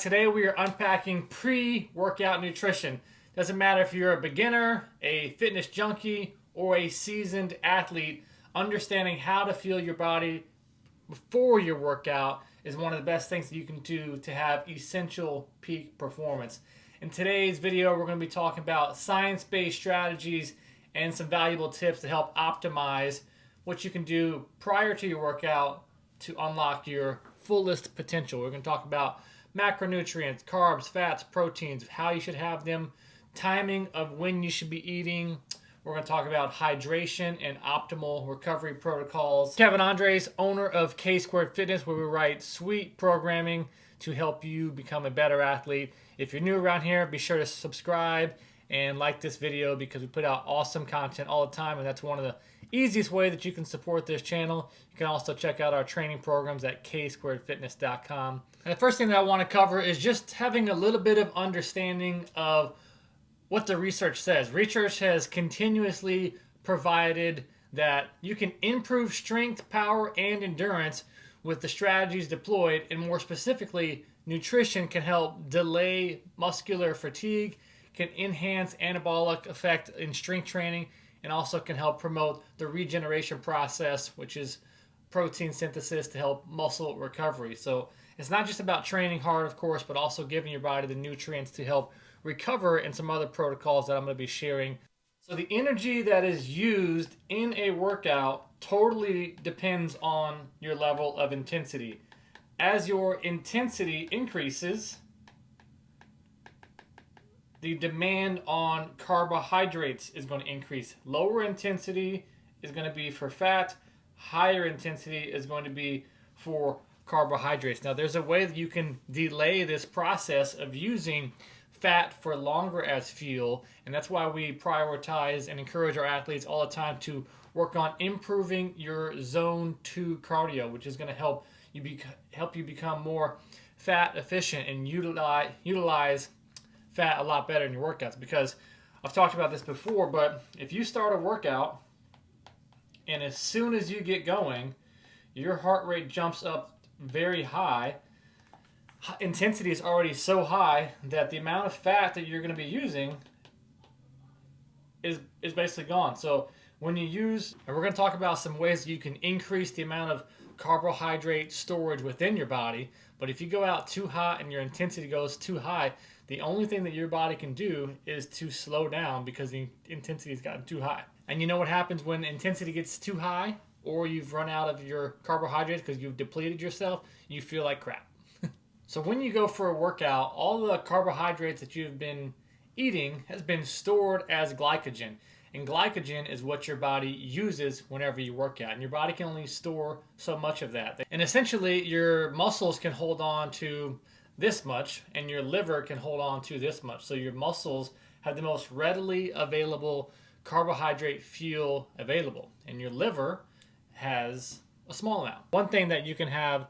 Today we are unpacking pre-workout nutrition. Doesn't matter if you're a beginner, a fitness junkie, or a seasoned athlete, understanding how to feel your body before your workout is one of the best things that you can do to have essential peak performance. In today's video, we're going to be talking about science-based strategies and some valuable tips to help optimize what you can do prior to your workout to unlock your fullest potential. We're going to talk about macronutrients, carbs, fats, proteins, how you should have them, timing of when you should be eating. We're going to talk about hydration and optimal recovery protocols. Kevin Andres, owner of K Squared Fitness, where we write sweet programming to help you become a better athlete. If you're new around here, be sure to subscribe and like this video because we put out awesome content all the time, and that's one of the easiest way that you can support this channel. You can also check out our training programs at ksquaredfitness.com. And the first thing that I want to cover is just having a little bit of understanding of what the research says. Research has continuously provided that you can improve strength, power, and endurance with the strategies deployed, and more specifically, nutrition can help delay muscular fatigue, can enhance anabolic effect in strength training, and also can help promote the regeneration process, which is protein synthesis to help muscle recovery. So it's not just about training hard, of course, but also giving your body the nutrients to help recover, and some other protocols that I'm going to be sharing. So the energy that is used in a workout totally depends on your level of intensity. As your intensity increases, the demand on carbohydrates is going to increase. Lower intensity is going to be for fat. Higher intensity is going to be for carbohydrates. Now, there's a way that you can delay this process of using fat for longer as fuel, and that's why we prioritize and encourage our athletes all the time to work on improving your zone 2 cardio, which is going to help you become more fat efficient and utilize fat a lot better in your workouts. Because I've talked about this before, but if you start a workout and as soon as you get going, your heart rate jumps up very high, intensity is already so high that the amount of fat that you're going to be using is basically gone. So when you use, and we're going to talk about some ways you can increase the amount of carbohydrate storage within your body, but if you go out too hot and your intensity goes too high, the only thing that your body can do is to slow down because the intensity has gotten too high. And you know what happens when intensity gets too high, or you've run out of your carbohydrates because you've depleted yourself? You feel like crap. So when you go for a workout, all the carbohydrates that you've been eating has been stored as glycogen. And glycogen is what your body uses whenever you work out. And your body can only store so much of that. And essentially, your muscles can hold on to this much, and your liver can hold on to this much. So your muscles have the most readily available carbohydrate fuel available. And your liver has a small amount. One thing that you can have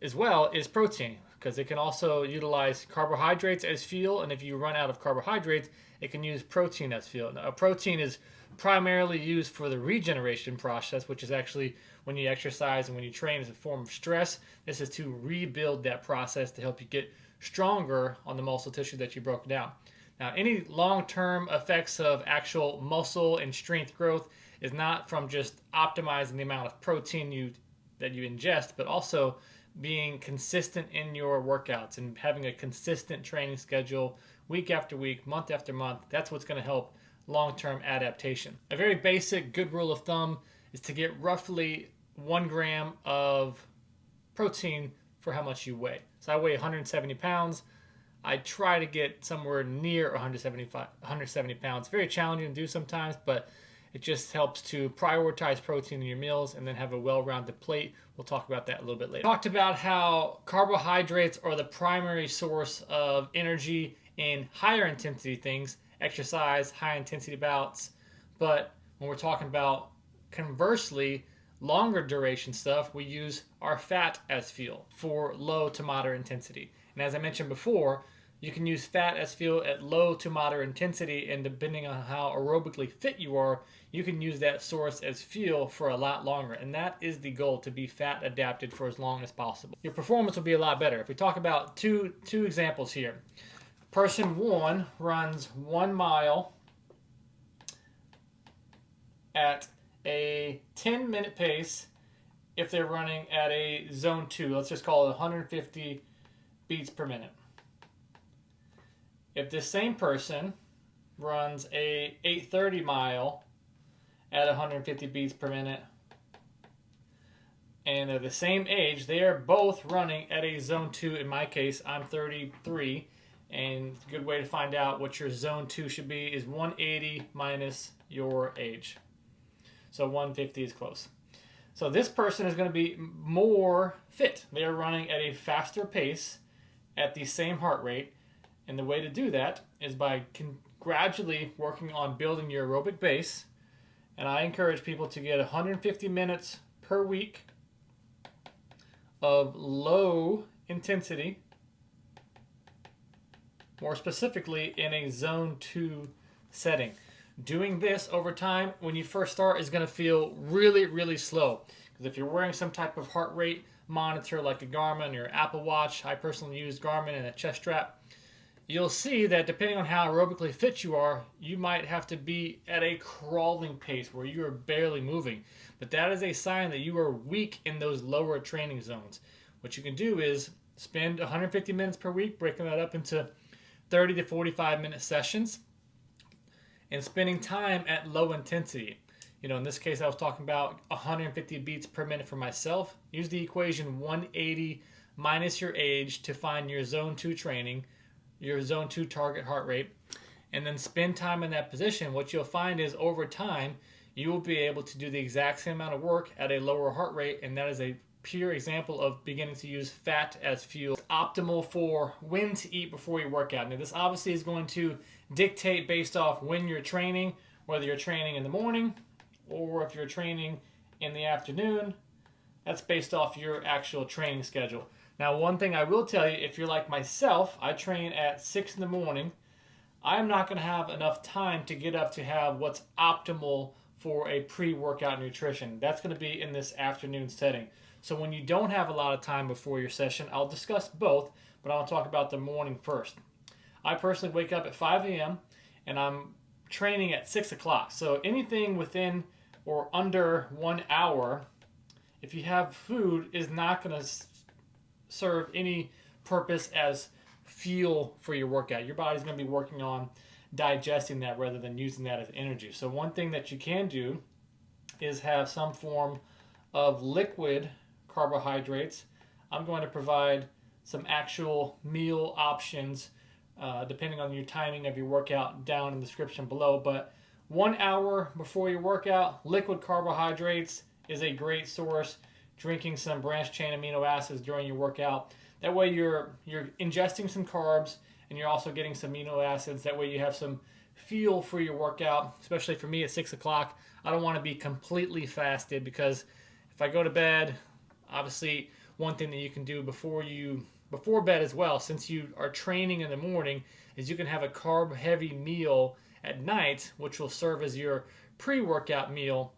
as well is protein, because it can also utilize carbohydrates as fuel, and if you run out of carbohydrates, it can use protein as fuel. Now, protein is primarily used for the regeneration process, which is actually when you exercise and when you train as a form of stress. This is to rebuild that process to help you get stronger on the muscle tissue that you broke down. Now, any long-term effects of actual muscle and strength growth is not from just optimizing the amount of protein that you ingest, but also being consistent in your workouts and having a consistent training schedule week after week, month after month. That's what's going to help long-term adaptation. A very basic good rule of thumb is to get roughly 1 gram of protein for how much you weigh. So I weigh 170 pounds. I try to get somewhere near 170 pounds. Very challenging to do sometimes, but it just helps to prioritize protein in your meals and then have a well-rounded plate. We'll talk about that a little bit later. Talked about how carbohydrates are the primary source of energy in higher intensity things, exercise, high intensity bouts. But when we're talking about conversely, longer duration stuff, we use our fat as fuel for low to moderate intensity. And as I mentioned before, You can use fat as fuel at low to moderate intensity, and depending on how aerobically fit you are, you can use that source as fuel for a lot longer. And that is the goal, to be fat adapted for as long as possible. Your performance will be a lot better. If we talk about two examples here. Person 1 runs 1 mile at a 10-minute pace if they're running at a zone 2. Let's just call it 150 beats per minute. If this same person runs a 8:30 mile at 150 beats per minute, and they're the same age, they are both running at a zone 2. In my case, I'm 33, and a good way to find out what your zone 2 should be is 180 minus your age. So 150 is close. So this person is going to be more fit. They are running at a faster pace at the same heart rate. And the way to do that is by gradually working on building your aerobic base. And I encourage people to get 150 minutes per week of low intensity, more specifically in a zone 2 setting. Doing this over time when you first start is going to feel really, really slow. Because if you're wearing some type of heart rate monitor like a Garmin or Apple Watch, I personally use Garmin and a chest strap, you'll see that depending on how aerobically fit you are, you might have to be at a crawling pace where you are barely moving. But that is a sign that you are weak in those lower training zones. What you can do is spend 150 minutes per week, breaking that up into 30 to 45 minute sessions, and spending time at low intensity. You know, in this case, I was talking about 150 beats per minute for myself. Use the equation 180 minus your age to find your zone 2 training, your zone 2 target heart rate, and then spend time in that position. What you'll find is over time, you will be able to do the exact same amount of work at a lower heart rate, and that is a pure example of beginning to use fat as fuel. It's optimal for when to eat before you work out. Now, this obviously is going to dictate based off when you're training, whether you're training in the morning or if you're training in the afternoon. That's based off your actual training schedule. Now, one thing I will tell you, if you're like myself, I train at 6 in the morning, I'm not going to have enough time to get up to have what's optimal for a pre-workout nutrition. That's going to be in this afternoon setting. So when you don't have a lot of time before your session, I'll discuss both, but I'll talk about the morning first. I personally wake up at 5 a.m. and I'm training at 6 o'clock. So anything within or under 1 hour, if you have food, is not going to serve any purpose as fuel for your workout. Your body's going to be working on digesting that rather than using that as energy. So one thing that you can do is have some form of liquid carbohydrates. I'm going to provide some actual meal options depending on your timing of your workout down in the description below. But 1 hour before your workout, liquid carbohydrates is a great source. Drinking some branched chain amino acids during your workout. That way you're ingesting some carbs and you're also getting some amino acids. That way you have some fuel for your workout, especially for me at 6 o'clock. I don't want to be completely fasted because if I go to bed, obviously one thing that you can do before bed as well, since you are training in the morning, is you can have a carb-heavy meal at night, which will serve as your pre-workout meal.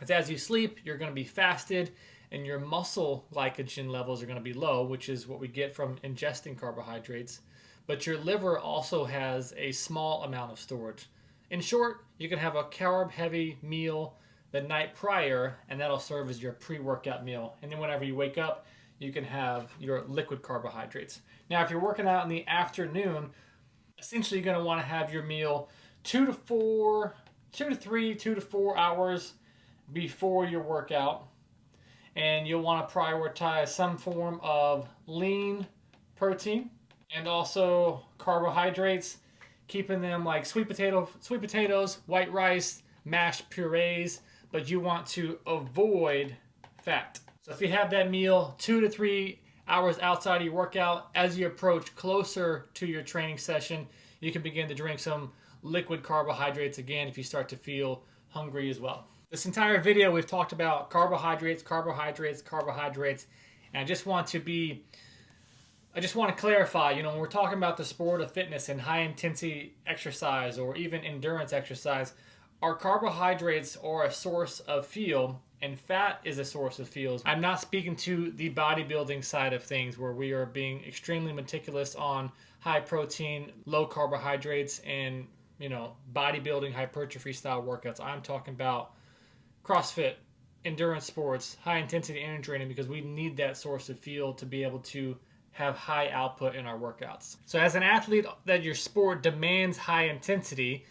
As you sleep, you're going to be fasted, and your muscle glycogen levels are going to be low, which is what we get from ingesting carbohydrates. But your liver also has a small amount of storage. In short, you can have a carb-heavy meal the night prior, and that'll serve as your pre-workout meal. And then whenever you wake up, you can have your liquid carbohydrates. Now, if you're working out in the afternoon, essentially you're going to want to have your meal 2 to 4 hours before your workout. And you'll want to prioritize some form of lean protein and also carbohydrates, keeping them like sweet potatoes, white rice, mashed purees, but you want to avoid fat. So if you have that meal 2 to 3 hours outside of your workout, as you approach closer to your training session, you can begin to drink some liquid carbohydrates again if you start to feel hungry as well. This entire video we've talked about carbohydrates, and I just want to be I just want to clarify, when we're talking about the sport of fitness and high intensity exercise or even endurance exercise, our carbohydrates are a source of fuel and fat is a source of fuel. I'm not speaking to the bodybuilding side of things where we are being extremely meticulous on high protein, low carbohydrates and, bodybuilding hypertrophy style workouts. I'm talking about CrossFit, endurance sports, high intensity energy training, because we need that source of fuel to be able to have high output in our workouts. So as an athlete that your sport demands high intensity,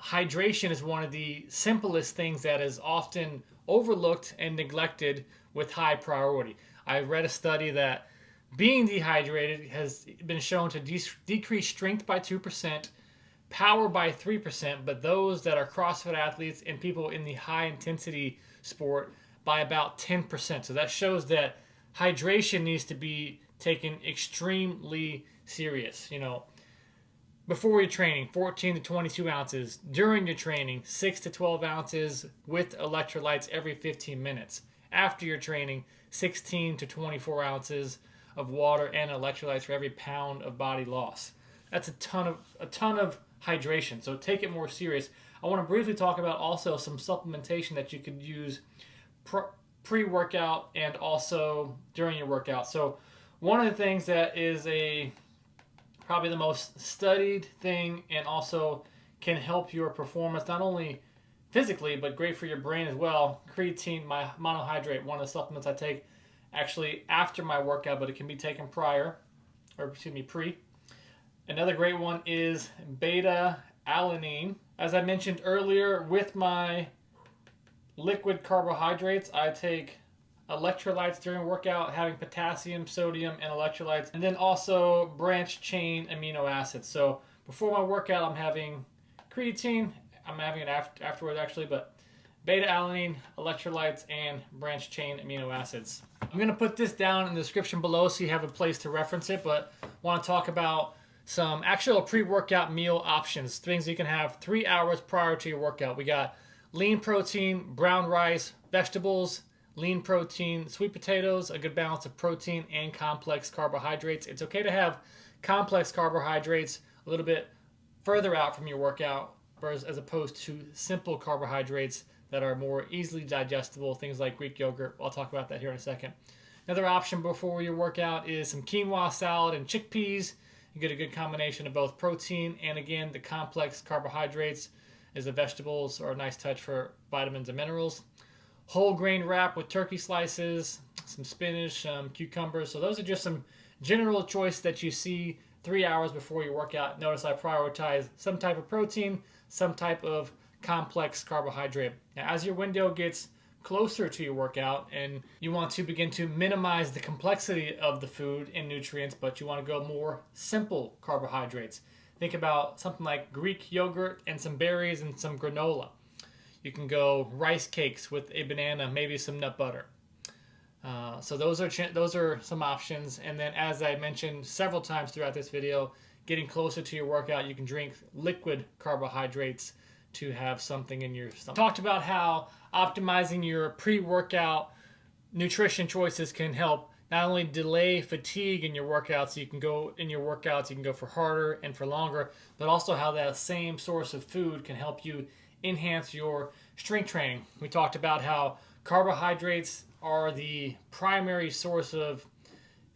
hydration is one of the simplest things that is often overlooked and neglected with high priority. I read a study that being dehydrated has been shown to decrease strength by 2%, power by 3%, but those that are CrossFit athletes and people in the high intensity sport by about 10%. So that shows that hydration needs to be taken extremely serious. Before your training, 14 to 22 ounces. During your training, 6 to 12 ounces with electrolytes every 15 minutes. After your training, 16 to 24 ounces of water and electrolytes for every pound of body loss. That's a ton of hydration, so take it more serious. I want to briefly talk about also some supplementation that you could use pre-workout and also during your workout. So one of the things that is probably the most studied thing and also can help your performance not only physically but great for your brain as well, creatine, my monohydrate, one of the supplements I take actually after my workout, but it can be taken pre. Another great one is beta-alanine. As I mentioned earlier, with my liquid carbohydrates, I take electrolytes during workout, having potassium, sodium, and electrolytes, and then also branched chain amino acids. So before my workout, I'm having creatine. I'm having it afterwards actually, but beta-alanine, electrolytes, and branched chain amino acids. I'm going to put this down in the description below so you have a place to reference it, but I want to talk about some actual pre-workout meal options, things you can have 3 hours prior to your workout. We got lean protein, brown rice, vegetables, lean protein, sweet potatoes, a good balance of protein and complex carbohydrates. It's okay to have complex carbohydrates a little bit further out from your workout as opposed to simple carbohydrates that are more easily digestible, things like Greek yogurt. I'll talk about that here in a second. Another option before your workout is some quinoa salad and chickpeas. You get a good combination of both protein and, again, the complex carbohydrates, as the vegetables are a nice touch for vitamins and minerals. Whole grain wrap with turkey slices, some spinach, some cucumbers. So those are just some general choice that you see 3 hours before your workout. Notice I prioritize some type of protein, some type of complex carbohydrate. Now, as your window gets closer to your workout and you want to begin to minimize the complexity of the food and nutrients, but you want to go more simple carbohydrates, think about something like Greek yogurt and some berries and some granola. You can go rice cakes with a banana, maybe some nut butter. So those are some options. And then, as I mentioned several times throughout this video, getting closer to your workout, you can drink liquid carbohydrates to have something in your stomach. Talked about how optimizing your pre-workout nutrition choices can help not only delay fatigue in your workouts, you can go for harder and for longer, but also how that same source of food can help you enhance your strength training. We talked about how carbohydrates are the primary source of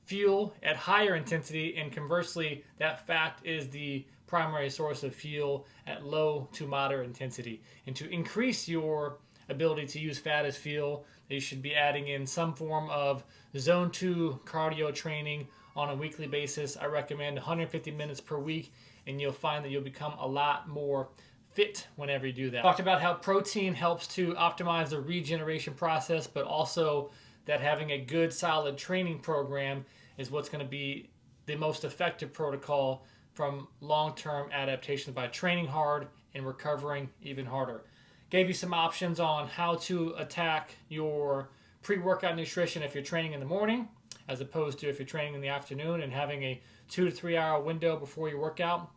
fuel at higher intensity, and conversely, that fat is the primary source of fuel at low to moderate intensity. And to increase your ability to use fat as fuel, you should be adding in some form of zone 2 cardio training on a weekly basis. I recommend 150 minutes per week, and you'll find that you'll become a lot more fit whenever you do that. Talked about how protein helps to optimize the regeneration process, but also that having a good solid training program is what's going to be the most effective protocol from long-term adaptations by training hard and recovering even harder. Gave you some options on how to attack your pre-workout nutrition if you're training in the morning, as opposed to if you're training in the afternoon and having a 2 to 3 hour window before your workout.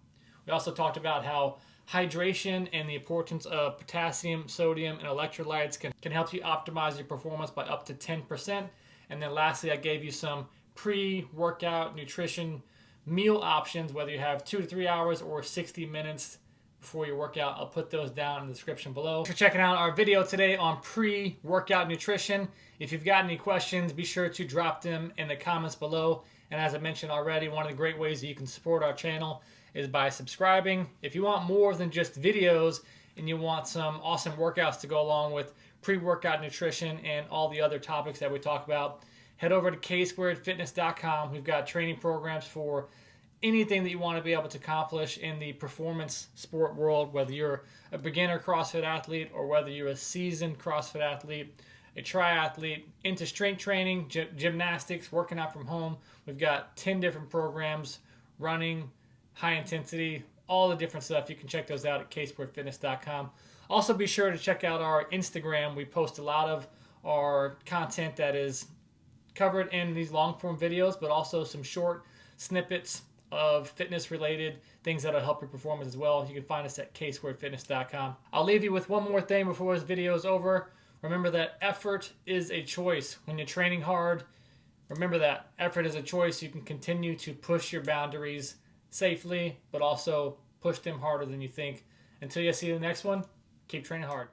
We also talked about how hydration and the importance of potassium, sodium, and electrolytes can help you optimize your performance by up to 10%. And then lastly, I gave you some pre-workout nutrition meal options, whether you have 2 to 3 hours or 60 minutes before your workout. I'll put those down in the description below. Thanks for checking out our video today on pre-workout nutrition. If you've got any questions, be sure to drop them in the comments below. And as I mentioned already, one of the great ways that you can support our channel is by subscribing. If you want more than just videos and you want some awesome workouts to go along with pre-workout nutrition and all the other topics that we talk about, head over to ksquaredfitness.com. We've got training programs for anything that you want to be able to accomplish in the performance sport world, whether you're a beginner CrossFit athlete or whether you're a seasoned CrossFit athlete, a triathlete, into strength training, gymnastics, working out from home. We've got 10 different programs, running, high intensity, all the different stuff. You can check those out at ksquaredfitness.com. Also be sure to check out our Instagram. We post a lot of our content that is covered in these long form videos, but also some short snippets of fitness related things that'll help your performance as well. You can find us at ksquaredfitness.com. I'll leave you with one more thing before this video is over. Remember that effort is a choice. When you're training hard, remember that effort is a choice. You can continue to push your boundaries safely, but also push them harder than you think. Until you see the next one, keep training hard.